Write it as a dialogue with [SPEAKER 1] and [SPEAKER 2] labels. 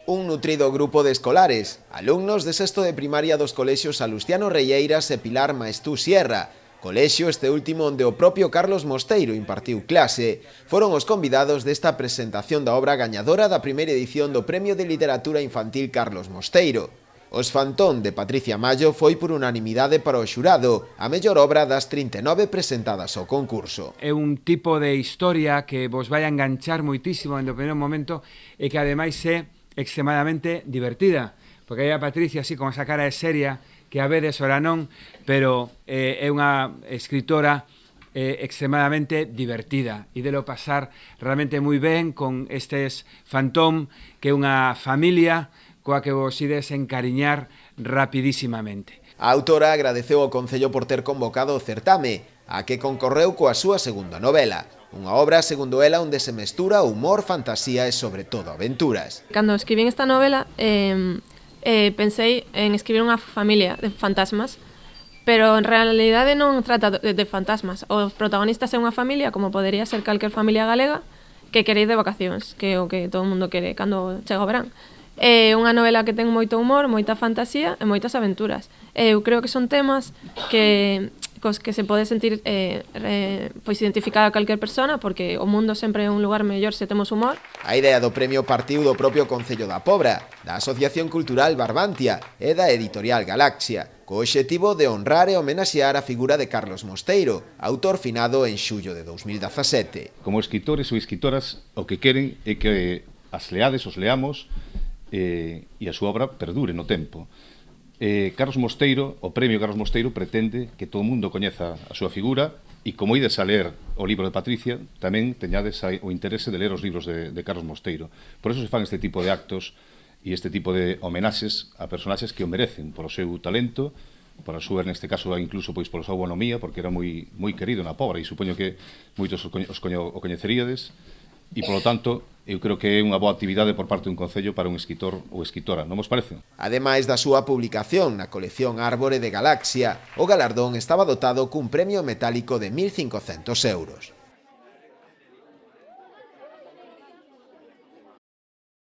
[SPEAKER 1] Un nutrido grupo de escolares, alumnos de sexto de primaria dos colexios Salustiano Reieiras e Pilar Maestú Sierra, colexio este último onde o propio Carlos Mosteiro impartiu clase, foron os convidados desta presentación da obra gañadora da primeira edición do Premio de Literatura Infantil Carlos Mosteiro. Os Fantón de Patricia Mallo foi por unanimidade para o xurado, a mellor obra das 39 presentadas ao concurso.
[SPEAKER 2] É un tipo de historia que vos vai a enganchar moitísimo en o primeiro momento e que ademais é extremadamente divertida, porque aí a Patricia así con esa cara de seria que a vedes ora non, pero é unha escritora extremadamente divertida e delo pasar realmente moi ben con estes Fantón, que é unha familia coa que vos ides encariñar rapidísimamente.
[SPEAKER 1] A autora agradeceu ao Concello por ter convocado o certame, a que concorreu coa súa segunda novela. Unha obra, segundo ela, onde se mestura humor, fantasía e, sobre todo, aventuras.
[SPEAKER 3] Cando escribín esta novela, pensei en escribir unha familia de fantasmas, pero en realidade non trata de fantasmas. Os protagonistas é unha familia, como podería ser calquer familia galega, que quere ir de vacacións, que é o que todo o mundo quere cando chega o verán. É unha novela que ten moito humor, moita fantasía e moitas aventuras. Eu creo que son temas cos que se pode sentir pois identificada calquer persona, porque o mundo sempre é un lugar mellor se temos humor.
[SPEAKER 1] A idea do premio partiu do propio Concello da Pobra, da Asociación Cultural Barbantia e da Editorial Galaxia, co obxectivo de honrar e homenaxear a figura de Carlos Mosteiro, autor finado en xullo de 2017.
[SPEAKER 4] Como escritores ou escritoras, o que queren é que as leades, os leamos, e a súa obra perdure no tempo. Carlos Mosteiro, o premio Carlos Mosteiro, pretende que todo o mundo coñeza a súa figura e, como ides a ler o libro de Patricia, tamén teñades o interese de ler os libros de Carlos Mosteiro. Por eso se fan este tipo de actos e este tipo de homenaxes a personaxes que o merecen por o seu talento, por a súa, neste caso, incluso pois pola súa bonomía, porque era moi querido na Pobra e supoño que moitos o coñeceríades. E, polo tanto, eu creo que é unha boa actividade por parte dun concello para un escritor ou escritora, non vos parece?
[SPEAKER 1] Ademais da súa publicación na colección Árbore de Galaxia, o galardón estaba dotado cun premio metálico de 1.500 euros.